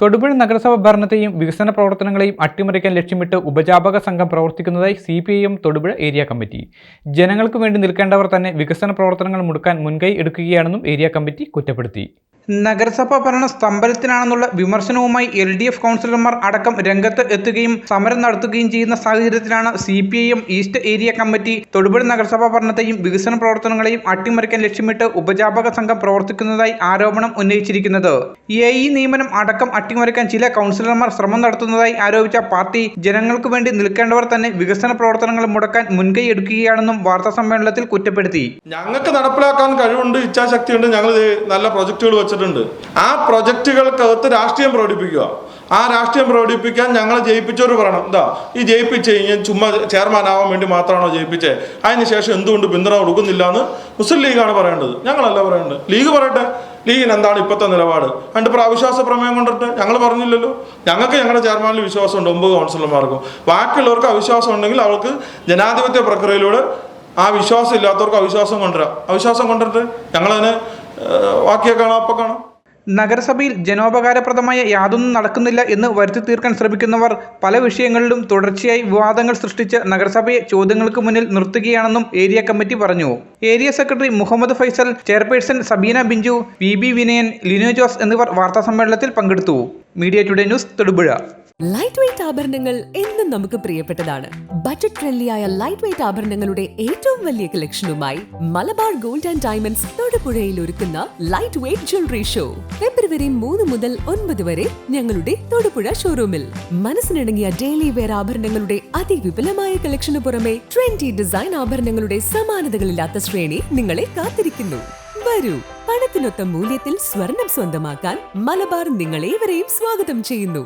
തൊടുപുഴ നഗരസഭ ഭരണത്തെയും വികസന പ്രവർത്തനങ്ങളെയും അട്ടിമറിക്കാൻ ലക്ഷ്യമിട്ട് ഉപജാപക സംഘം പ്രവർത്തിക്കുന്നതായി CPIM തൊടുപുഴ ഏരിയ കമ്മിറ്റി. ജനങ്ങൾക്ക് വേണ്ടി നിൽക്കേണ്ടവർ തന്നെ വികസന പ്രവർത്തനങ്ങൾ മുടക്കാൻ മുൻകൈ എടുക്കുകയാണെന്നും ഏരിയ കമ്മിറ്റി കുറ്റപ്പെടുത്തി. നഗരസഭാ ഭരണ സ്തംഭനത്തിനാണെന്നുള്ള വിമർശനവുമായി LDF കൗൺസിലർമാർ അടക്കം രംഗത്ത് എത്തുകയും സമരം നടത്തുകയും ചെയ്യുന്ന സാഹചര്യത്തിലാണ് CPIM east area committee Thodupuzha നഗരസഭാ ഭരണത്തെയും വികസന പ്രവർത്തനങ്ങളെയും അട്ടിമറിക്കാൻ ലക്ഷ്യമിട്ട് ഉപജാപക സംഘം പ്രവർത്തിക്കുന്നതായി ആരോപണം ഉന്നയിച്ചിരിക്കുന്നത്. AE നിയമനം അടക്കം അട്ടിമറിക്കാൻ ചില കൗൺസിലർമാർ ശ്രമം നടത്തുന്നതായി ആരോപിച്ച പാർട്ടി ജനങ്ങൾക്ക് വേണ്ടി നിൽക്കേണ്ടവർ തന്നെ വികസന പ്രവർത്തനങ്ങൾ മുടക്കാൻ മുൻകൈ എടുക്കുകയാണെന്നും വാർത്താസമ്മേളനത്തിൽ കുറ്റപ്പെടുത്തി. ഞങ്ങൾക്ക് നടപ്പിലാക്കാൻ കഴിവുണ്ട്, ഇച്ഛാശക്തിയുണ്ട്, ഞങ്ങൾ നല്ല പ്രൊജക്ടുകൾ വെച്ചിട്ടുണ്ട്. ആ പ്രൊജക്ടുകൾക്കകത്ത് രാഷ്ട്രീയം പ്രകടിപ്പിക്കുക. ആ രാഷ്ട്രീയം പ്രകടിപ്പിക്കാൻ ഞങ്ങളെ ജയിപ്പിച്ചവർ പറയണം, ഈ ജയിപ്പിച്ച് കഴിഞ്ഞാൽ ചുമ്മാ ചെയർമാനാവാൻ വേണ്ടി മാത്രമാണോ ജയിപ്പിച്ചേ, അതിനുശേഷം എന്തുകൊണ്ട് പിന്തുണ കൊടുക്കുന്നില്ല എന്ന് മുസ്ലിം ലീഗാണ് പറയേണ്ടത്, ഞങ്ങളല്ല പറയേണ്ടത്. ലീഗ് പറയട്ടെ, ലീഗിന് എന്താണ് ഇപ്പോഴത്തെ നിലപാട്. അവിശ്വാസ പ്രമേയം കൊണ്ടിട്ട് ഞങ്ങൾ പറഞ്ഞില്ലല്ലോ. ഞങ്ങൾക്ക് ഞങ്ങളുടെ ചെയർമാനിൽ വിശ്വാസമുണ്ട്, 9 കൗൺസിലർമാർക്കും. ബാക്കിയുള്ളവർക്ക് അവിശ്വാസം ഉണ്ടെങ്കിൽ അവർക്ക് ജനാധിപത്യ പ്രക്രിയയിലൂടെ ആ വിശ്വാസം ഇല്ലാത്തവർക്ക് അവിശ്വാസം കൊണ്ടിട്ട് ഞങ്ങളതിനെ ബാക്കിയൊക്കെ കാണാം, അപ്പം കാണാം. നഗരസഭയിൽ ജനോപകാരപ്രദമായ യാതൊന്നും നടക്കുന്നില്ല എന്ന് വരുത്തി തീർക്കാൻ ശ്രമിക്കുന്നവർ പല വിഷയങ്ങളിലും തുടർച്ചയായി വിവാദങ്ങൾ സൃഷ്ടിച്ച് നഗരസഭയെ ചോദ്യങ്ങൾക്ക് മുന്നിൽ നിർത്തുകയാണെന്നും ഏരിയ കമ്മിറ്റി പറഞ്ഞു. Area secretary Muhammad Faisal, chairperson Sabeena Binju, PB Vinayan, Lino Jose എന്നിവർ വാർത്താസമ്മേളനത്തിൽ പങ്കെടുത്തു. Media today news Thodupuzha. Light weight ആഭരണങ്ങൾ എന്നും നമുക്ക് പ്രിയപ്പെട്ടതാണ്. ബഡ്ജറ്റ് ഫ്രണ്ട്ലിയായ ലൈറ്റ് വെയ്റ്റ് ആഭരണങ്ങളുടെ ഏറ്റവും വലിയ കളക്ഷനുമായി മലബാർ ഗോൾഡ് ആൻഡ് ഡയമണ്ട്സ് തൊടുപുഴയിൽ ഒരുക്കുന്ന light weight jewellery show February 3 മുതൽ 9 വരെ ഞങ്ങളുടെ തൊടുപുഴ ഷോറൂമിൽ. മനസ്സിനിണങ്ങിയ ഡെയിലി വെയർ ആഭരണങ്ങളുടെ അതിവിപുലമായ കളക്ഷന് പുറമെ ട്രെൻഡി ഡിസൈൻ ആഭരണങ്ങളുടെ സമാനതകളില്ലാത്ത ശ്രേണി നിങ്ങളെ കാത്തിരിക്കുന്നു. വരൂ, പണത്തിനൊത്ത മൂല്യത്തിൽ സ്വർണം സ്വന്തമാക്കാൻ മലബാർ നിങ്ങളേവരെയും സ്വാഗതം ചെയ്യുന്നു.